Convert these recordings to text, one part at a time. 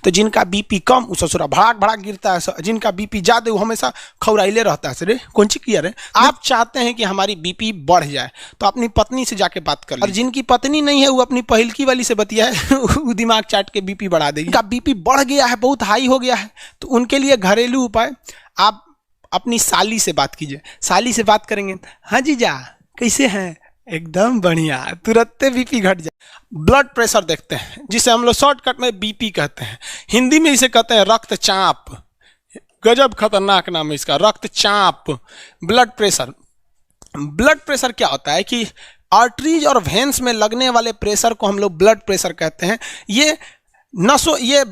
तो जिनका बीपी कम वो ससुरा भड़ाक भड़ाक गिरता है, जिनका बीपी ज्यादा वो हमेशा खौराइले रहता है। रे कौन सी किया रे, आप चाहते हैं कि हमारी बीपी बढ़ जाए तो अपनी पत्नी से जाके बात कर लीजिए, और जिनकी पत्नी नहीं है वो अपनी पहिलकी वाली से बतिया है वो दिमाग चाट के बीपी बढ़ा देगी। उनका बीपी बढ़ गया है, बहुत हाई हो गया है, तो उनके लिए घरेलू उपाय, आप अपनी साली से बात कीजिए। साली से बात करेंगे, हाँ जीजा कैसे हैं, एकदम बढ़िया, तुरंत बीपी घट जाए। ब्लड प्रेशर देखते हैं जिसे हम लोग शॉर्टकट में बीपी कहते हैं, हिंदी में इसे कहते हैं रक्तचाप। गजब खतरनाक नाम है इसका, रक्तचाप। ब्लड प्रेशर, ब्लड प्रेशर क्या होता है कि आर्टरीज और वेन्स में लगने वाले प्रेशर को हम लोग ब्लड प्रेशर कहते हैं। ये नसों, ये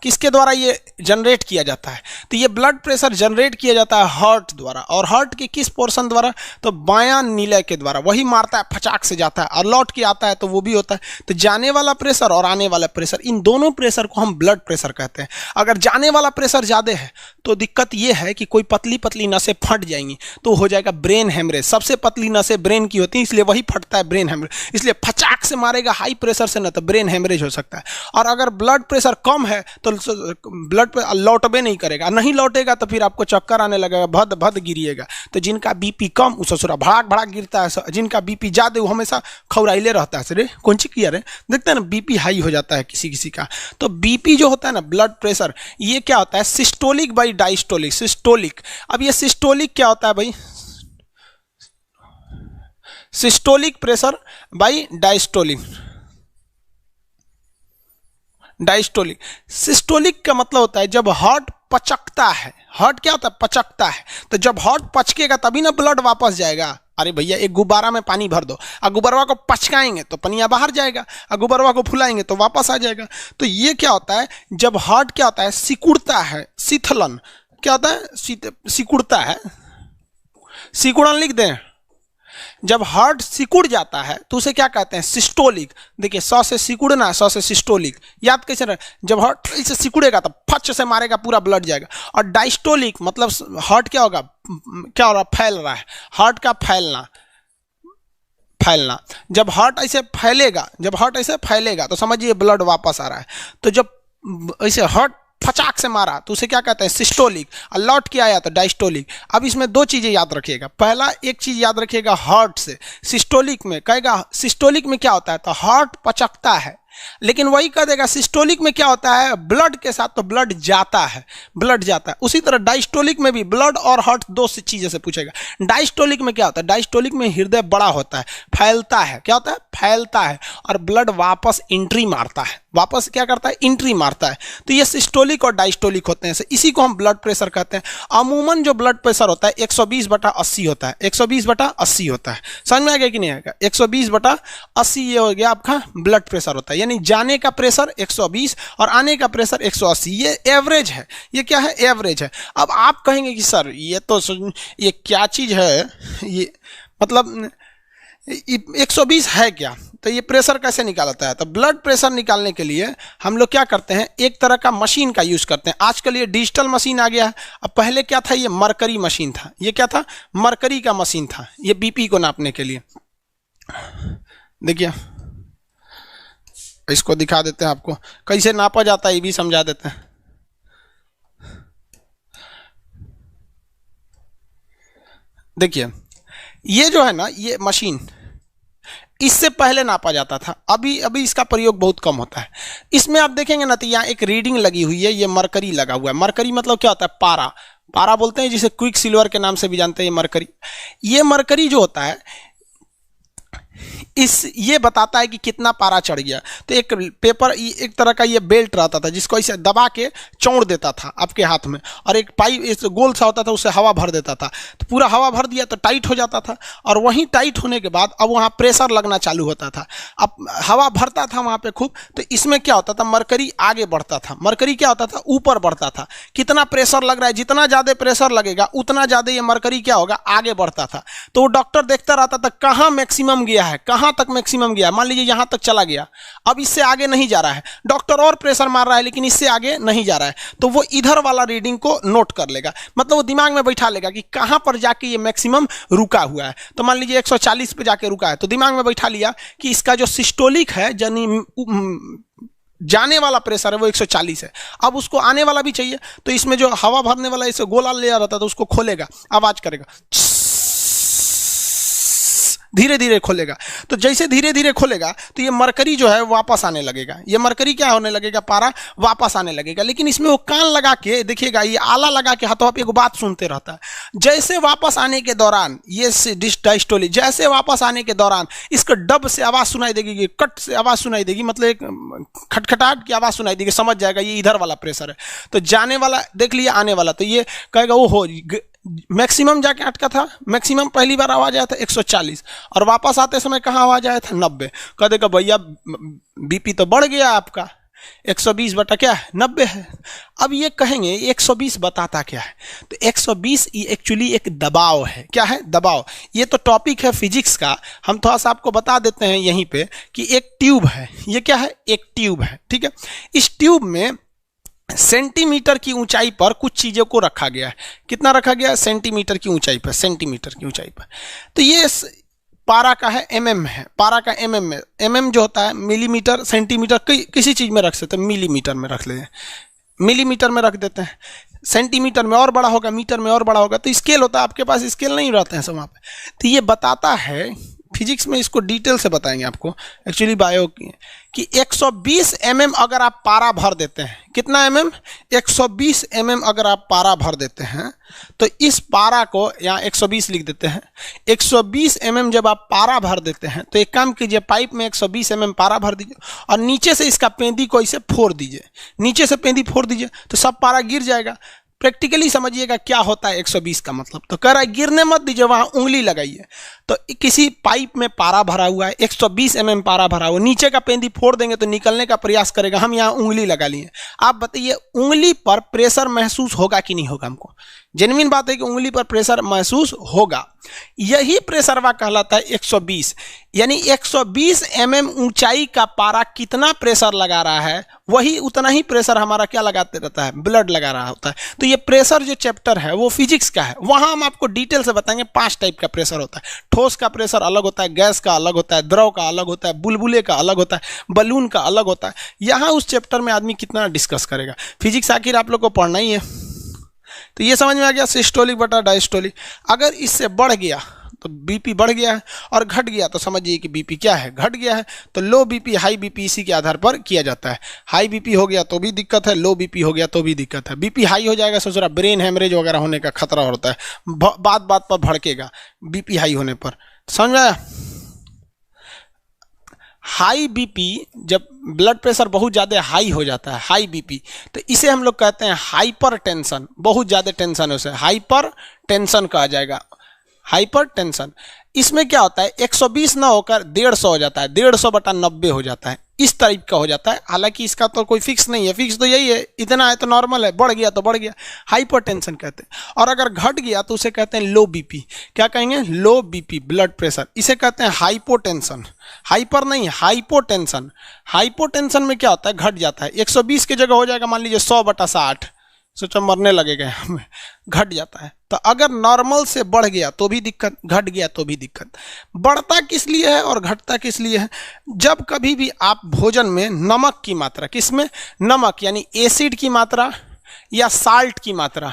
किसके द्वारा ये जनरेट किया जाता है, तो ये ब्लड प्रेशर जनरेट किया जाता है हार्ट द्वारा। और हार्ट के किस पोर्शन द्वारा, तो बायां नीले के द्वारा, वही मारता है, फचाक से जाता है और लौट के आता है, तो वो भी होता है। तो जाने वाला प्रेशर और आने वाला प्रेशर, इन दोनों प्रेशर को हम ब्लड प्रेशर कहते हैं। अगर जाने वाला प्रेशर ज़्यादा है तो दिक्कत ये है कि कोई पतली पतली नसें फट जाएंगी, तो हो जाएगा ब्रेन हेमरेज। सबसे पतली नसें ब्रेन की होती हैं, इसलिए वही फटता है, ब्रेन हेमरेज। इसलिए फचाक से मारेगा हाई प्रेशर से, ना तो ब्रेन हेमरेज हो सकता है। और अगर ब्लड प्रेशर कम है तो ब्लड लौटबे नहीं करेगा, नहीं लौटेगा तो फिर आपको चक्कर आने लगेगा, भद भद गिरिएगा। तो जिनका बीपी कम वो ससुरा भड़ाक भड़ाक गिरता है, जिनका बीपी ज्यादा वो हमेशा खौराइले रहता है। रे कौन सी किया रे, देखते हैं ना बीपी हाई हो जाता है किसी किसी का। तो बीपी जो होता है ना, ब्लड प्रेशर, ये क्या होता है, सिस्टोलिक बाई डायस्टोलिक। सिस्टोलिक, अब ये सिस्टोलिक क्या होता है भाई, systolic pressure by diastolic. Diastolic, systolic का मतलब होता है जब हार्ट पचकता है। हार्ट क्या होता है, पचकता है। तो जब हार्ट पचकेगा तभी ना ब्लड वापस जाएगा। अरे भैया एक गुब्बारा में पानी भर दो, और गुब्बारा को पचकाएंगे तो पनिया बाहर जाएगा, और गुब्बारा को फुलाएंगे तो वापस आ जाएगा। तो ये क्या होता है, जब हार्ट क्या होता है, सिकुड़ता है, शीतलन क्या होता है, सिकुड़ता है, सिकुड़न लिख दें। जब हार्ट सिकुड़ जाता है तो उसे क्या कहते हैं, सिस्टोलिक। देखिए सौ से सिकुड़ना, सौ से सिस्टोलिक, याद कैसे रहे, जब हार्ट इसे सिकुड़ेगा तो फच से मारेगा, पूरा ब्लड जाएगा। और डायस्टोलिक मतलब हार्ट क्या होगा, क्या हो रहा, फैल रहा है, हार्ट का फैलना, फैलना। जब हार्ट ऐसे फैलेगा, जब हार्ट ऐसे फैलेगा तो समझिए ब्लड वापस आ रहा है। तो जब ऐसे हार्ट फचाक से मारा तो उसे क्या कहते हैं, सिस्टोलिक, और लौट के आया तो डायस्टोलिक। अब इसमें दो चीजें याद रखिएगा। पहला एक चीज याद रखिएगा, हार्ट से सिस्टोलिक में कहेगा, सिस्टोलिक में क्या होता है, तो हार्ट पचकता है, लेकिन वही कह देगा सिस्टोलिक में क्या होता है, ब्लड के साथ तो ब्लड जाता है, ब्लड जाता है। उसी तरह डायस्टोलिक में भी ब्लड और हार्ट दो चीजें से पूछेगा। डायस्टोलिक में क्या होता है, डायस्टोलिक में हृदय बड़ा होता है, फैलता है, क्या होता है, फैलता है, और ब्लड वापस एंट्री मारता है, वापस क्या करता है, एंट्री मारता है। तो ये सिस्टोलिक और डायस्टोलिक होते हैं, इसी को हम ब्लड प्रेशर कहते हैं। अमूमन जो ब्लड प्रेशर होता है 120/80 होता है, 120/80 होता है। समझ में आ गया कि नहीं आएगा, 120/80 ये हो गया आपका ब्लड प्रेशर होता है। यानी जाने का प्रेशर 120 और आने का प्रेशर 180, ये एवरेज है। ये क्या है, एवरेज है। अब आप कहेंगे कि सर ये तो ये क्या चीज है, ये मतलब 120 है क्या, तो ये प्रेशर कैसे निकालता है। तो ब्लड प्रेशर निकालने के लिए हम लोग क्या करते हैं, एक तरह का मशीन का यूज करते हैं। आजकल ये डिजिटल मशीन आ गया है। अब पहले क्या था, ये मरकरी मशीन था। ये क्या था, मरकरी का मशीन था, ये बीपी को नापने के लिए। देखिए इसको दिखा देते हैं आपको, कैसे नापा जाता है ये भी समझा देते हैं। देखिए ये जो है ना, ये मशीन इससे पहले नापा जाता था, अभी इसका प्रयोग बहुत कम होता है। इसमें आप देखेंगे ना तो यहाँ एक रीडिंग लगी हुई है, ये मरकरी लगा हुआ है। मरकरी मतलब क्या होता है, पारा, पारा बोलते हैं, जिसे क्विक सिल्वर के नाम से भी जानते हैं। ये मरकरी, ये मरकरी जो होता है ये बताता है कि कितना पारा चढ़ गया। तो एक पेपर, एक तरह का ये बेल्ट रहता था जिसको ऐसे दबा के चौड़ देता था आपके हाथ में, और एक पाइप इस गोल सा होता था, उससे हवा भर देता था। तो पूरा हवा भर दिया तो टाइट हो जाता था, और वहीं टाइट होने के बाद अब वहाँ प्रेशर लगना चालू होता था। अब हवा भरता था वहाँ पे खूब, तो इसमें क्या होता था, मरकरी आगे बढ़ता था। मरकरी क्या होता था, ऊपर बढ़ता था। कितना प्रेशर लग रहा है, जितना ज़्यादा प्रेशर लगेगा उतना ज़्यादा ये मरकरी क्या होगा, आगे बढ़ता था। तो डॉक्टर देखता रहता था कहाँ मैक्सिमम गया है, कहाँ तक मैक्सिमम गया। मान लीजिए यहां तक चला गया, अब इससे आगे नहीं जा रहा है, डॉक्टर और प्रेशर मार रहा है लेकिन इससे आगे नहीं जा रहा है, तो वो इधर वाला रीडिंग को नोट कर लेगा। मतलब वो दिमाग में बैठा लेगा कि कहां पर जाके ये मैक्सिमम रुका हुआ है। तो मान लीजिए 140 पे जाके रुका है, तो दिमाग में बैठा लिया कि इसका जो सिस्टोलिक है, यानी जाने वाला प्रेशर है वो 140 है। अब उसको आने वाला भी चाहिए, तो इसमें जो हवा भरने वाला इसे गोला ले रहता है तो उसको खोलेगा, आवाज करेगा, धीरे धीरे खोलेगा। तो जैसे धीरे धीरे खोलेगा तो ये मरकरी जो है वापस आने लगेगा, ये मरकरी क्या होने लगेगा, पारा वापस आने लगेगा। लेकिन इसमें वो कान लगा के देखिएगा, ये आला लगा के हाथों पे एक बात सुनते रहता है। जैसे वापस आने के दौरान ये डायस्टोली, जैसे वापस आने के दौरान इसको डब से आवाज सुनाई देगी, कट से आवाज सुनाई देगी, मतलब एक खटखटाहट की आवाज सुनाई देगी, समझ जाएगा ये इधर वाला प्रेशर है। तो जाने वाला देख लिया, आने वाला, तो ये कहेगा वो हो मैक्सिमम जाके अटका था, मैक्सिमम पहली बार आवाज आया था 140 और वापस आते समय कहाँ आवाज आया था 90। कह देगा भैया बीपी तो बढ़ गया आपका, 120 बटा क्या है 90 है। अब ये कहेंगे 120 बताता क्या है, तो 120 एक्चुअली एक दबाव है। क्या है? दबाव। ये तो टॉपिक है फिजिक्स का, हम थोड़ा सा आपको बता देते हैं यहीं पे कि एक ट्यूब है, ये क्या है, एक ट्यूब है, ठीक है। इस ट्यूब में सेंटीमीटर की ऊंचाई पर कुछ चीजों को रखा गया है। कितना रखा गया है? सेंटीमीटर की ऊंचाई पर, सेंटीमीटर की ऊंचाई पर। तो ये पारा का है, एमएम है, पारा का एमएम में, एमएम जो होता है मिलीमीटर, सेंटीमीटर, किसी चीज में रख सकते हैं, मिलीमीटर में रख लेते हैं, मिलीमीटर में रख देते हैं, सेंटीमीटर में और बड़ा होगा, मीटर में और बड़ा होगा। तो स्केल होता है, आपके पास स्केल नहीं रहते हैं सब वहाँ पे। तो ये बताता है, फिजिक्स में इसको डिटेल से बताएंगे आपको, एक्चुअली बायो की, कि 120 mm अगर आप पारा भर देते हैं, कितना mm? 120 mm अगर आप पारा भर देते हैं तो इस पारा को यहाँ 120 लिख देते हैं। 120 mm जब आप पारा भर देते हैं तो एक काम कीजिए, पाइप में 120 mm पारा भर दीजिए और नीचे से इसका पेंदी को इसे फोड़ दीजिए, नीचे से पेंदी फोड़ दीजिए तो सब पारा गिर जाएगा। प्रैक्टिकली समझिएगा क्या होता है 120 का मतलब। तो कह रहा है गिरने मत दीजिए, वहां उंगली लगाइए। तो किसी पाइप में पारा भरा हुआ है, 120 mm पारा भरा हुआ, नीचे का पेंदी फोड़ देंगे तो निकलने का प्रयास करेगा, हम यहाँ उंगली लगा लिए। आप बताइए उंगली पर प्रेशर महसूस होगा कि नहीं होगा? हमको जेन्युइन बात है कि उंगली पर प्रेशर महसूस होगा। यही प्रेशरवा कहलाता है 120, यानी 120 mm ऊंचाई का पारा कितना प्रेशर लगा रहा है, वही उतना ही प्रेशर हमारा क्या लगाते रहता है, ब्लड लगा रहा होता है। तो ये प्रेशर जो चैप्टर है वो फिजिक्स का है, वहां हम आपको डिटेल से बताएंगे 5 टाइप का प्रेशर होता है। ठोस का प्रेशर अलग होता है, गैस का अलग होता है, द्रव का अलग होता है, बुलबुले का अलग होता है, बलून का अलग होता है। यहाँ उस चैप्टर में आदमी कितना डिस्कस करेगा, फिजिक्स आखिर आप लोग को पढ़ना ही है। तो ये समझ में आ गया सिस्टोलिक बटा डायस्टोलिक। अगर इससे बढ़ गया तो बीपी बढ़ गया है और घट गया तो समझिए कि बीपी क्या है, घट गया है। तो लो बीपी हाई बीपी इसी के आधार पर किया जाता है। हाई बीपी हो गया तो भी दिक्कत है, लो बीपी हो गया तो भी दिक्कत है। बीपी हाई हो जाएगा सोच रहा ब्रेन हेमरेज वगैरह होने का खतरा होता है, बात बात पर भड़केगा बीपी हाई होने पर, समझ में आया? हाई बीपी, जब ब्लड प्रेशर बहुत ज़्यादा हाई हो जाता है, हाई बीपी, तो इसे हम लोग कहते हैं हाइपर टेंशन। बहुत ज़्यादा टेंशन है उसे हाइपर टेंशन कहा जाएगा, हाइपर टेंशन। इसमें क्या होता है 120 ना होकर 150 हो जाता है, 150 बटा 90 हो जाता है, इस टाइप का हो जाता है। हालांकि इसका तो कोई फिक्स नहीं है, फिक्स तो यही है, इतना है तो नॉर्मल है, बढ़ गया तो बढ़ गया, हाइपरटेंशन कहते हैं। और अगर घट गया तो उसे कहते हैं लो बीपी। क्या कहेंगे? लो बीपी ब्लड प्रेशर, इसे कहते हैं हाइपोटेंशन। हाइपर नहीं, हाइपोटेंशन। हाइपोटेंशन में क्या होता है, घट जाता है, 120 की जगह हो जाएगा मान लीजिए 100 बटा 60, सोचो मरने लगेगा हमें, घट जाता है। तो अगर नॉर्मल से बढ़ गया तो भी दिक्कत, घट गया तो भी दिक्कत। बढ़ता किस लिए है और घटता किस लिए है? जब कभी भी आप भोजन में नमक की मात्रा, किसमें? नमक यानी एसिड की मात्रा या साल्ट की मात्रा,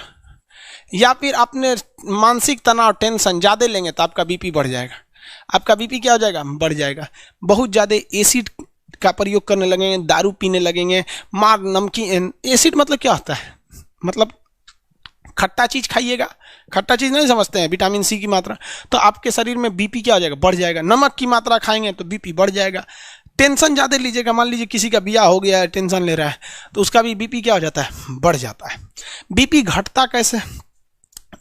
या फिर अपने मानसिक तनाव टेंशन ज़्यादा लेंगे तो आपका बीपी बढ़ जाएगा। आपका बीपी क्या हो जाएगा? बढ़ जाएगा। बहुत ज़्यादा एसिड का प्रयोग करने लगेंगे, दारू पीने लगेंगे, मार नमकीन। एसिड मतलब क्या होता है? मतलब खट्टा चीज खाइएगा, खट्टा चीज नहीं समझते हैं, विटामिन सी की मात्रा, तो आपके शरीर में बीपी क्या हो जाएगा? बढ़ जाएगा। नमक की मात्रा खाएंगे तो बीपी बढ़ जाएगा। टेंशन ज़्यादा लीजिएगा, मान लीजिए किसी का ब्याह हो गया है, टेंशन ले रहा है, तो उसका भी बीपी क्या हो जाता है? बढ़ जाता है। बीपी घटता कैसे?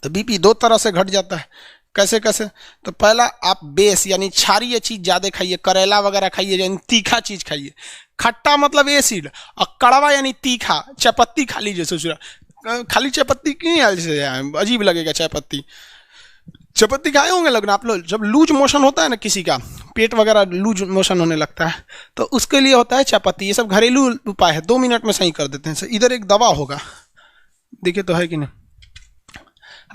तो बीपी 2 तरह से घट जाता है। कैसे कैसे? तो पहला, आप बेस यानी क्षारीय चीज ज़्यादा खाइए, करेला वगैरह खाइए, यानी तीखा चीज खाइए। खट्टा मतलब एसिड, और कड़वा यानी तीखा, चायपत्ती खा लीजिए। सोच रहा खाली चायपत्ती क्यों ऐसे अजीब लगेगा? चायपत्ती खाए होंगे लगना आप लोग। जब लूज मोशन होता है ना, किसी का पेट वगैरह लूज मोशन होने लगता है तो उसके लिए होता है चायपत्ती। ये सब घरेलू उपाय है, 2 मिनट में सही कर देते हैं। इधर एक दवा होगा, देखिए तो है कि नहीं।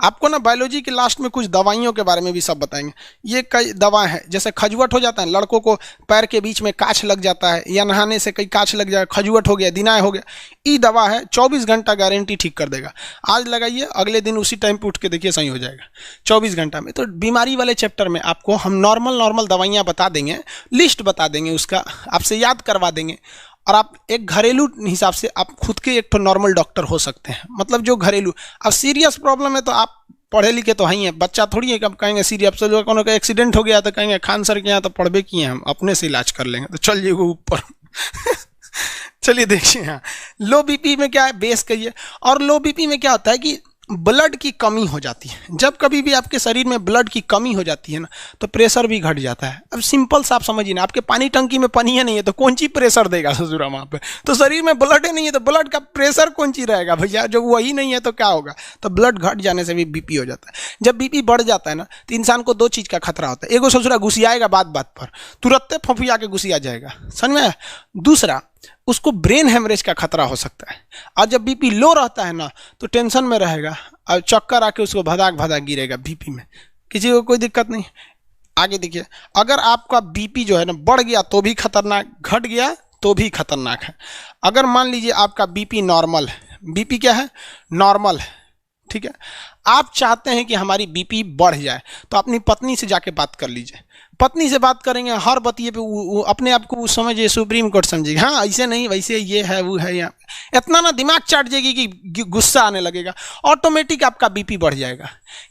आपको ना बायोलॉजी के लास्ट में कुछ दवाइयों के बारे में भी सब बताएंगे। ये कई दवा है, जैसे खजुवट हो जाता है, लड़कों को पैर के बीच में कांच लग जाता है या नहाने से कई कांच लग जाए, खजुवट हो गया, दिनाय हो गया, ये दवा है 24 घंटा गारंटी ठीक कर देगा। आज लगाइए, अगले दिन उसी टाइम पे उठ के देखिए सही हो जाएगा 24 घंटा में। तो बीमारी वाले चैप्टर में आपको हम नॉर्मल दवाइयाँ बता देंगे, लिस्ट बता देंगे, उसका आपसे याद करवा देंगे, और आप एक घरेलू हिसाब से आप खुद के एक तो नॉर्मल डॉक्टर हो सकते हैं। मतलब जो घरेलू, अब सीरियस प्रॉब्लम है तो आप पढ़े लिखे तो ही हैं, बच्चा थोड़ी है कि आप कहेंगे सीरियस, तो जो कोनो का एक्सीडेंट हो गया तो कहेंगे खान सर के यहाँ तो पढ़बे किए हम, अपने से इलाज कर लेंगे, तो चलिए वो ऊपर चलिए देखिए, यहाँ लो बीपी में क्या है, बेस कहिए। और लो बीपी में क्या होता है कि ब्लड की कमी हो जाती है। जब कभी भी आपके शरीर में ब्लड की कमी हो जाती है ना, तो प्रेशर भी घट जाता है। अब सिंपल सा आप समझिए ना, आपके पानी टंकी में पानी है नहीं है तो कौन सी प्रेशर देगा ससुरा वहाँ पे, तो शरीर में ब्लड ही नहीं है तो ब्लड का प्रेशर कौन सी रहेगा भैया, जब वही नहीं है तो क्या होगा। तो ब्लड घट जाने से भी बीपी हो जाता है। जब बीपी बढ़ जाता है ना, तो इंसान को दो चीज़ का खतरा होता है। एगो ससुरा घुसियाएगा बात बात पर, तुरंत फंफिया के घुसिया जाएगा, समझ में। दूसरा, उसको ब्रेन हेमरेज का खतरा हो सकता है। और जब बीपी लो रहता है ना, तो टेंशन में रहेगा और चक्कर आके उसको भदाक भदाक गिरेगा बीपी में, किसी को कोई दिक्कत नहीं। आगे देखिए, अगर आपका बीपी जो है ना बढ़ गया तो भी खतरनाक, घट गया तो भी खतरनाक है। अगर मान लीजिए आपका बीपी नॉर्मल है, बीपी क्या है, नॉर्मल है, ठीक है, आप चाहते हैं कि हमारी बीपी बढ़ जाए, तो अपनी पत्नी से जाके बात कर लीजिए। पत्नी से बात करेंगे, हर बतिये पे वो अपने आप को वो समझिए सुप्रीम कोर्ट समझेगा, हाँ ऐसे नहीं वैसे ये है वो है, यहाँ इतना ना दिमाग चाट जाएगी कि गुस्सा आने लगेगा, ऑटोमेटिक आपका बीपी बढ़ जाएगा।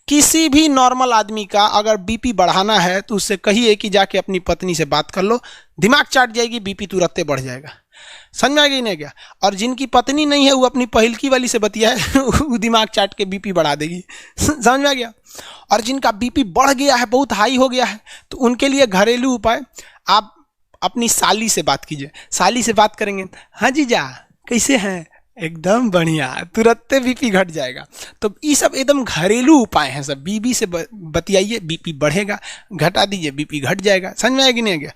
किसी भी नॉर्मल आदमी का अगर बीपी बढ़ाना है तो उससे कहिए कि जाके अपनी पत्नी से बात कर लो, दिमाग चाट जाएगी, बीपी तुरंत बढ़ जाएगा। समझ में आ गई नहीं क्या। और जिनकी पत्नी नहीं है वो अपनी पहिलकी वाली से बतिया है वो दिमाग चाट के बीपी बढ़ा देगी, समझ में आ गया। और जिनका बीपी बढ़ गया है, बहुत हाई हो गया है, तो उनके लिए घरेलू उपाय, आप अपनी साली से बात कीजिए। साली से बात करेंगे, हाँ जीजा कैसे हैं, एकदम बढ़िया, तुरंत बीपी घट जाएगा। तो ये सब एकदम घरेलू उपाय हैं सब। बीबी से बतियाइए, बीपी बढ़ेगा, घटा दीजिए, बीपी घट जाएगा। समझ में आएगी नहीं आ गया।